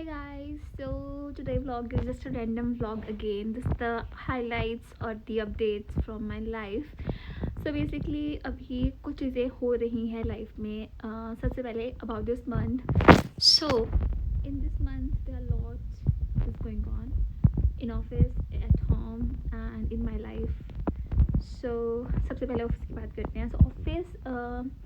Hey guys, so today vlog is just a random vlog again. This is the highlights or the updates from my life. So basically अभी कुछ चीज़ें हो रही हैं life में. सबसे पहले about this month. So in this month there are lots is going on in office, at home and in my life. So सबसे पहले ऑफिस की बात करते हैं. So ऑफिस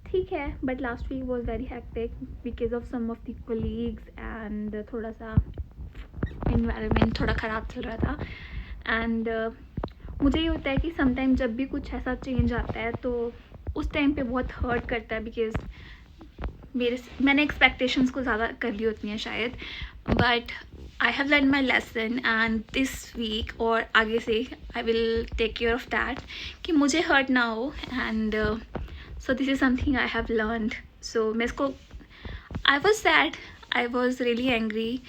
ठीक है, but last week was very hectic because of some of the colleagues and थोड़ा सा इन्वायरमेंट थोड़ा ख़राब चल रहा था. एंड मुझे ये होता है कि समटाइम जब भी कुछ ऐसा चेंज आता है तो उस टाइम पे बहुत हर्ट करता है बिकॉज मैंने एक्सपेक्टेशंस को ज़्यादा कर ली होती हैं शायद. But I have learn my lesson and this week और आगे से I will take care of that कि मुझे हर्ट ना हो. And so this is something I have learned. So मैं इसको I was sad, I was really angry,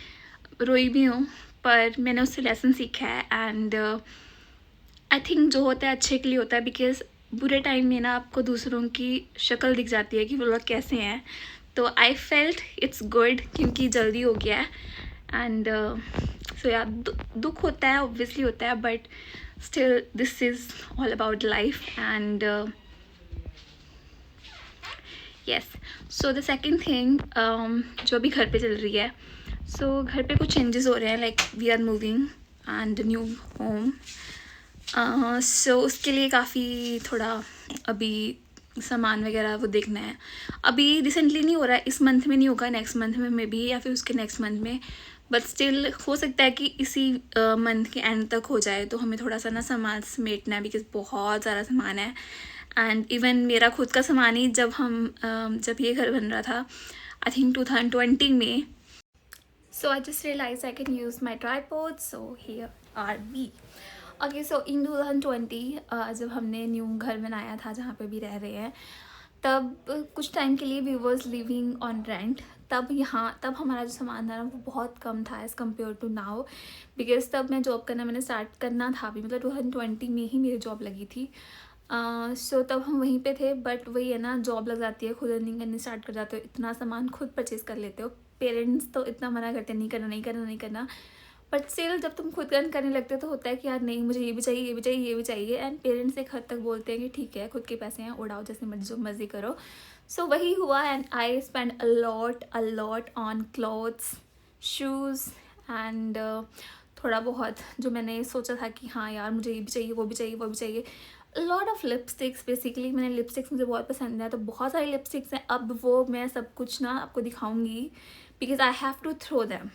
रोई भी हूँ, पर मैंने उससे लेसन सीखा है. एंड आई थिंक जो होता है अच्छे के लिए होता है बिकॉज बुरे टाइम में ना आपको दूसरों की शक्ल दिख जाती है कि वो लोग कैसे हैं. तो आई फेल्ट इट्स गुड क्योंकि जल्दी हो गया है. एंड सो यार दुख होता है, ऑब्वियसली होता है, but still this is all about life. And yes, so the second thing जो अभी घर पे चल रही है. सो घर पे कुछ चेंजेस हो रहे हैं, like we are moving and new home. So उसके लिए काफ़ी थोड़ा अभी सामान वगैरह वो देखना है. अभी रिसेंटली नहीं हो रहा है, इस मंथ में नहीं होगा, नेक्स्ट मंथ में मे बी या फिर उसके नेक्स्ट मंथ में. बट स्टिल हो सकता है कि इसी मंथ के एंड तक हो जाए. तो हमें थोड़ा सा ना सामान समेटना है बिकॉज बहुत सारा सामान है. एंड इवन मेरा खुद का सामान ही जब ये घर बन रहा था आई थिंक 2020 में. So I just realize I can use my tripod. So here are we. Okay, so in 2020 जब हमने न्यू घर बनाया था जहाँ पे भी रह रहे हैं, तब कुछ टाइम के लिए we was living on rent. तब हमारा जो सामान था ना वो बहुत कम था as compare to now. Because तब मैं जॉब करना मैंने स्टार्ट करना था अभी, मतलब 2020 में ही मेरी जॉब लगी थी. सो तब हम वहीं पे थे. बट वही है ना, जॉब लग जाती है, खुद अर्निंग करनी स्टार्ट कर जाते हो, इतना सामान खुद परचेज़ कर लेते हो. पेरेंट्स तो इतना मना करते हैं, नहीं करना नहीं करना नहीं करना. बट स्टिल जब तुम खुद अर्न करने लगते हो तो होता है कि यार नहीं, मुझे ये भी चाहिए, ये भी चाहिए, ये भी चाहिए. एंड पेरेंट्स एक हद तक बोलते हैं कि ठीक है, खुद के पैसे हैं, उड़ाओ जैसे मर्जी, जो मर्जी करो. सो वही हुआ. And I spend a lot on clothes, shoes and थोड़ा बहुत जो मैंने सोचा था कि हाँ यार मुझे ये भी चाहिए, वो भी चाहिए, वो भी चाहिए. Lot of lipsticks. बेसिकली मैंने लिपस्टिक्स मुझे बहुत पसंद है, तो बहुत सारी लिपस्टिक्स हैं. अब वो मैं सब कुछ ना आपको दिखाऊंगी because I have to throw them.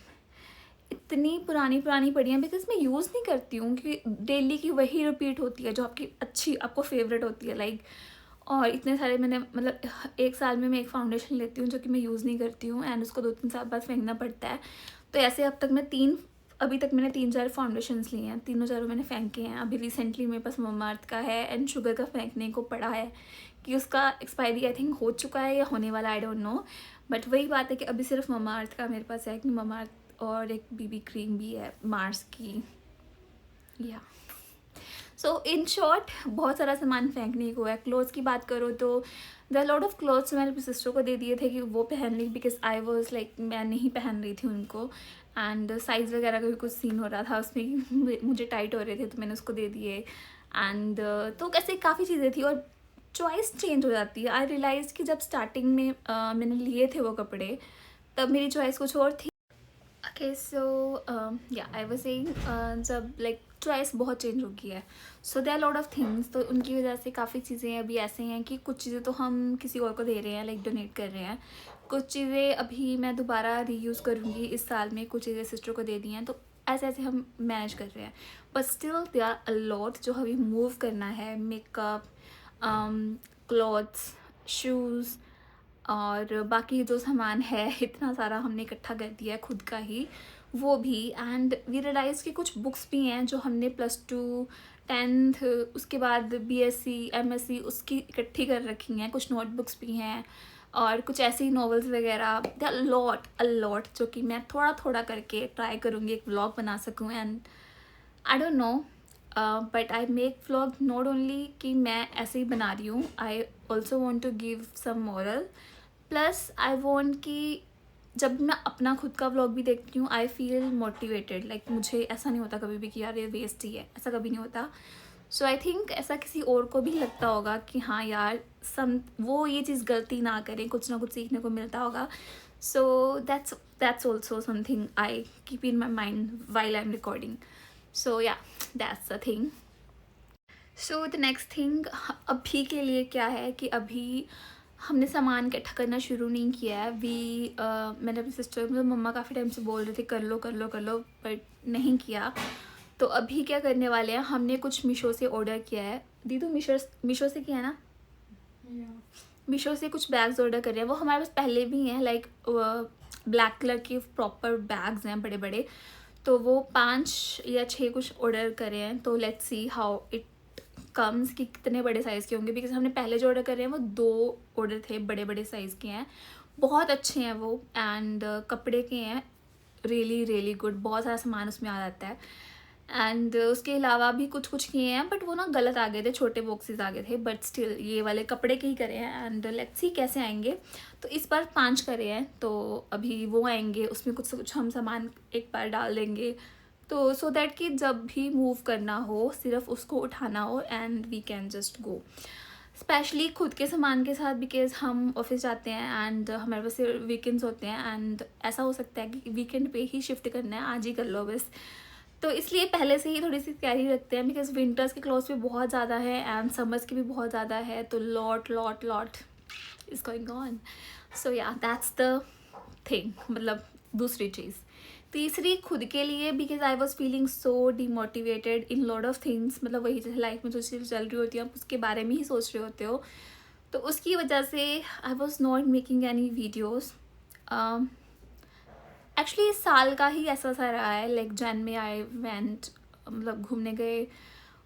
इतनी पुरानी पड़ी हैं बिकॉज मैं यूज़ नहीं करती हूँ, क्योंकि डेली की वही रिपीट होती है जो आपको फेवरेट होती है, लाइक. और इतने सारे मैंने, मतलब एक साल में मैं एक फाउंडेशन लेती हूँ जो कि मैं यूज़ नहीं करती हूँ एंड उसको 2-3 साल बाद फेंकना पड़ता है. तो ऐसे अभी तक मैंने 3-4 फाउंडेशंस लिए हैं, तीनों चारों मैंने फेंके हैं. अभी रिसेंटली मेरे पास ममाअर्थ का है एंड शुगर का फेंकने को पड़ा है कि उसका एक्सपायरी आई थिंक हो चुका है या होने वाला, आई डोंट नो. बट वही बात है कि अभी सिर्फ ममाअर्थ का मेरे पास है, कि ममाअर्थ और एक बीबी क्रीम भी है मार्स की. या सो इन शॉर्ट बहुत सारा सामान फेंकने को है. क्लोथ्स की बात करो तो द लॉट ऑफ क्लोथ्स मैंने अपनी सिस्टर को दे दिए थे कि वो पहन ली, बिकॉज आई वॉज लाइक मैं नहीं पहन रही थी उनको. एंड साइज़ वगैरह का भी कुछ सीन हो रहा था उसमें, मुझे टाइट हो रहे थे तो मैंने उसको दे दिए. एंड तो कैसे काफ़ी चीज़ें थी और चॉइस चेंज हो जाती है. आई रियलाइज कि जब स्टार्टिंग में मैंने लिए थे वो कपड़े, तब मेरी चॉइस कुछ और थी. ओके, सो या आई वाज सेइंग जब लाइक चॉइस बहुत चेंज हो गई है. So there are lot of things. तो उनकी वजह से काफ़ी चीज़ें अभी ऐसे हैं कि कुछ चीज़ें तो हम किसी और को दे रहे हैं, लाइक डोनेट कर रहे हैं. कुछ चीज़ें अभी मैं दोबारा रीयूज़ करूँगी इस साल में, कुछ चीज़ें सिस्टर को दे दी हैं. तो ऐसे ऐसे हम मैनेज कर रहे हैं. But still there are a lot जो अभी मूव करना है. मेकअप, क्लॉथ्स, शूज़ और बाकी जो सामान है इतना सारा हमने इकट्ठा कर दिया है खुद का ही, वो भी. एंड वी रियलाइज़ कि कुछ बुक्स भी हैं जो हमने +2, 10th, उसके बाद BSc, MSc उसकी इकट्ठी कर रखी हैं. कुछ नोटबुक्स भी हैं और कुछ ऐसे ही नॉवेल्स वगैरह. दे आर अ लॉट जो कि मैं थोड़ा थोड़ा करके ट्राई करूँगी एक व्लॉग बना सकूँ. And I don't know, but I make vlog not only कि मैं ऐसे ही बना रही हूँ, I also want to give some moral. Plus I want कि जब मैं अपना खुद का व्लॉग भी देखती हूँ आई फील मोटिवेटेड, लाइक मुझे ऐसा नहीं होता कभी भी कि यार ये वेस्ट ही है, ऐसा कभी नहीं होता. सो आई थिंक ऐसा किसी और को भी लगता होगा कि हाँ यार वो ये चीज़ गलती ना करें, कुछ ना कुछ सीखने को मिलता होगा. So that's also something I keep in my mind while I am recording. So yeah that's the thing. So the next thing अभी के लिए क्या है कि अभी हमने सामान इकट्ठा करना शुरू नहीं किया है. मैंने अपनी सिस्टर, मतलब मम्मा काफ़ी टाइम से बोल रहे थे कर लो कर लो कर लो, बट नहीं किया. तो अभी क्या करने वाले हैं, हमने कुछ मीशो से ऑर्डर किया है. दीदू मीशो से किया है ना? मीशो से कुछ बैग्स ऑर्डर कर रहे हैं. वो हमारे पास पहले भी हैं, लाइक ब्लैक कलर के प्रॉपर बैग्स हैं बड़े बड़े. तो वो 5 या 6 कुछ ऑर्डर करे हैं. तो let's see how it comes कि कितने बड़े साइज़ के होंगे, बिकॉज हमने पहले जो ऑर्डर करे हैं वो 2 ऑर्डर थे, बड़े बड़े साइज़ के हैं. बहुत अच्छे हैं वो, एंड कपड़े के हैं, रियली रियली गुड. बहुत सारा सामान उसमें आ जाता है. एंड उसके अलावा भी कुछ कुछ किए हैं, बट वो ना गलत आ गए थे, छोटे बॉक्सेस आ गए थे. बट स्टिल ये वाले कपड़े के ही करे हैं, एंड लेट्स सी कैसे आएंगे. तो इस बार 5 करे हैं, तो अभी वो आएंगे, उसमें कुछ कुछ हम सामान एक बार डाल देंगे. तो सो दैट कि जब भी मूव करना हो सिर्फ उसको उठाना हो and we can just go. Specially खुद के सामान के साथ, बिकॉज हम ऑफिस जाते हैं एंड हमारे पास वीकेंड्स होते हैं, एंड ऐसा हो सकता है कि वीकेंड पे ही शिफ्ट करना है, आज ही कर लो बस. तो इसलिए पहले से ही थोड़ी सी तैयारी रखते हैं, बिकॉज विंटर्स के क्लॉथ्स भी बहुत ज़्यादा है एंड समर्स के भी बहुत ज़्यादा है. तो lot is going on. So yeah that's the thing. मतलब दूसरी चीज़. तीसरी खुद के लिए, because I was feeling so demotivated in lot of things. मतलब वही जैसे लाइफ में जो चीज़ चल रही होती है आप उसके बारे में ही सोच रहे होते हो. तो उसकी वजह से I was not making any videos. Actually इस साल का ही ऐसा सा रहा है. लाइक जैन में आई वेंट, मतलब घूमने गए.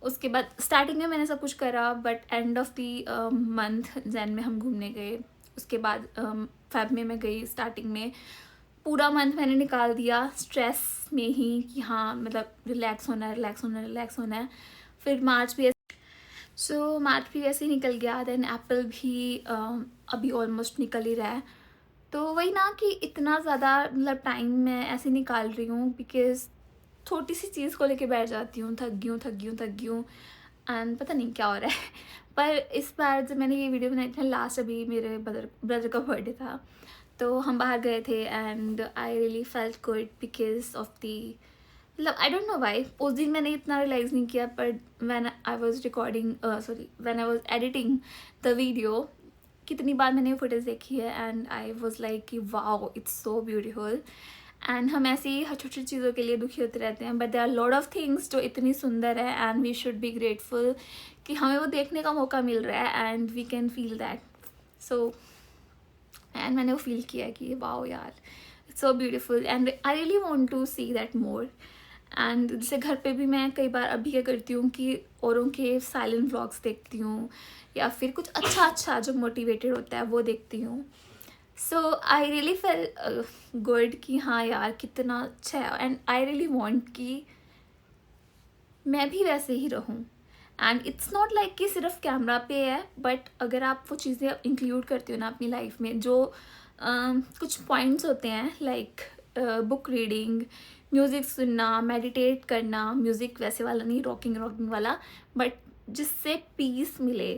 उसके बाद स्टार्टिंग में मैंने सब कुछ करा, but end of the month Jain में हम घूमने गए. उसके बाद फेब में मैं गई. स्टार्टिंग में पूरा मंथ मैंने निकाल दिया स्ट्रेस में ही कि हाँ मतलब रिलैक्स होना है. फिर मार्च भी मार्च भी वैसे ही निकल गया. देन अप्रैल भी अभी ऑलमोस्ट निकल ही रहा है. तो वही ना कि इतना ज़्यादा मतलब टाइम मैं ऐसे निकाल रही हूँ, बिकॉज छोटी सी चीज़ को लेके बैठ जाती हूँ, थक गई हूँ एंड पता नहीं क्या हो रहा है. पर इस बार जब मैंने ये वीडियो बनाई थी लास्ट, अभी मेरे ब्रदर का बर्थडे था, तो हम बाहर गए थे and I really felt good because of the, मतलब आई डोंट नो वाई. उस दिन मैंने इतना रियलाइज़ नहीं किया, but when I was editing the video, कितनी बार मैंने वो फुटेज देखी है एंड आई वाज लाइक कि wow it's so beautiful. And हम ऐसी ही छोटी छोटी चीज़ों के लिए दुखी होते रहते हैं, but there are lot of things जो इतनी सुंदर है and we should be grateful कि हमें वो देखने का मौका मिल रहा है and we can feel that. So and मैंने वो फील किया कि वाओ यार it's so beautiful and I really want to see that more. And जैसे घर पे भी मैं कई बार अभी क्या करती हूँ कि औरों के साइलेंट व्लॉग्स देखती हूँ, या फिर कुछ अच्छा जो मोटिवेटेड होता है वो देखती हूँ. सो आई रियली फेल गुड कि हाँ यार कितना अच्छा है, एंड आई रियली वांट कि मैं भी वैसे ही रहूँ. एंड इट्स नॉट लाइक कि सिर्फ कैमरा पे है, बट अगर आप वो चीज़ें इंक्लूड करते हो ना अपनी लाइफ में, जो कुछ पॉइंट्स होते हैं लाइक बुक रीडिंग, म्यूज़िक सुनना, मेडिटेट करना, म्यूज़िक वैसे वाला नहीं रॉकिंग वाला, बट जिससे पीस मिले,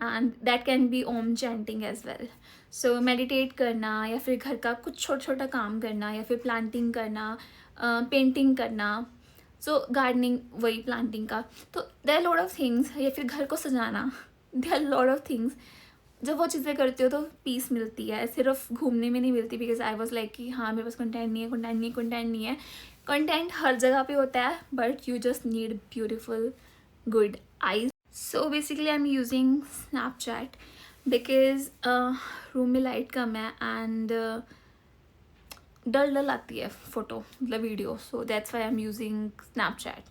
and that can be Om chanting as well. So meditate करना, या फिर घर का कुछ छोटा काम करना, या फिर प्लांटिंग करना, पेंटिंग करना, सो गार्डनिंग वही प्लांटिंग का. तो there are lot of things, या फिर घर को सजाना, there are lot of things. जब वो चीज़ें करती हो तो पीस मिलती है, सिर्फ घूमने में नहीं मिलती. बिकॉज आई वॉज लाइक कि हाँ मेरे पास कंटेंट नहीं है. कंटेंट हर जगह पे होता है, but you just need beautiful good eyes. So basically I am using Snapchat because room में लाइट कम है एंड डल आती है फोटो मतलब video. So that's why I am using Snapchat,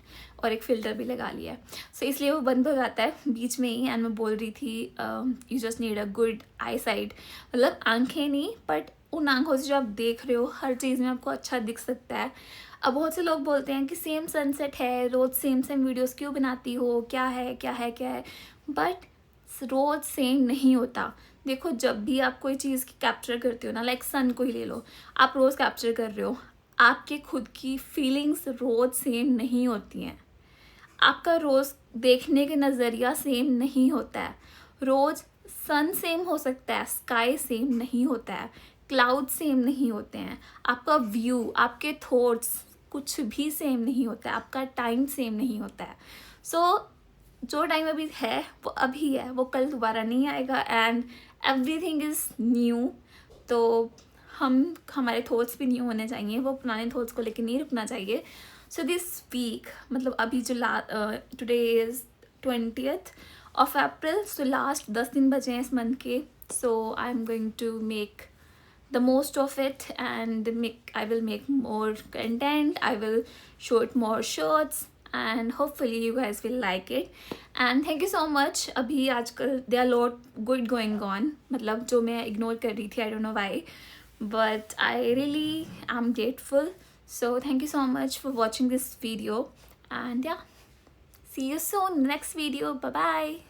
और एक फ़िल्टर भी लगा लिया है. सो इसलिए वो बंद हो जाता है बीच में ही. एंड मैं बोल रही थी you just need a good I site, मतलब आंखें नहीं, बट उन आंखों से जो आप देख रहे हो हर चीज़ में आपको अच्छा दिख सकता है. अब बहुत से लोग बोलते हैं कि सेम सनसेट है, रोज़ सेम वीडियोस क्यों बनाती हो, क्या है. बट रोज़ सेम नहीं होता. देखो, जब भी आप कोई चीज़ कैप्चर करते हो ना, लाइक सन को ही ले लो, आप रोज़ कैप्चर कर रहे हो, आपके खुद की फीलिंग्स रोज़ सेम नहीं होती हैं, आपका रोज़ देखने के नज़रिया सेम नहीं होता है। रोज़ सन सेम हो सकता है, स्काई सेम नहीं होता है, क्लाउड सेम नहीं होते हैं, आपका व्यू, आपके थॉट्स कुछ भी सेम नहीं होता है, आपका टाइम सेम नहीं होता है। सो जो टाइम अभी है वो अभी है, वो कल दोबारा नहीं आएगा, एंड एवरीथिंग इज़ न्यू। तो हमारे थॉट्स भी न्यू होने चाहिए, वो पुराने थॉट्स को लेकर नहीं रुकना चाहिए। सो दिस वीक, मतलब अभी जो today is 20th of April, so last 10 दिन बचे हैं इस मंथ के। So I am going to make the most of it, and I will make more content, I will shoot more shorts, and hopefully you guys will like it. And thank you so much. अभी आजकल there are lot good going on, मतलब जो मैं ignore कर रही थी, I don't know why, but I really am grateful. So thank you so much for watching this video, and yeah, see you soon next video. Bye bye.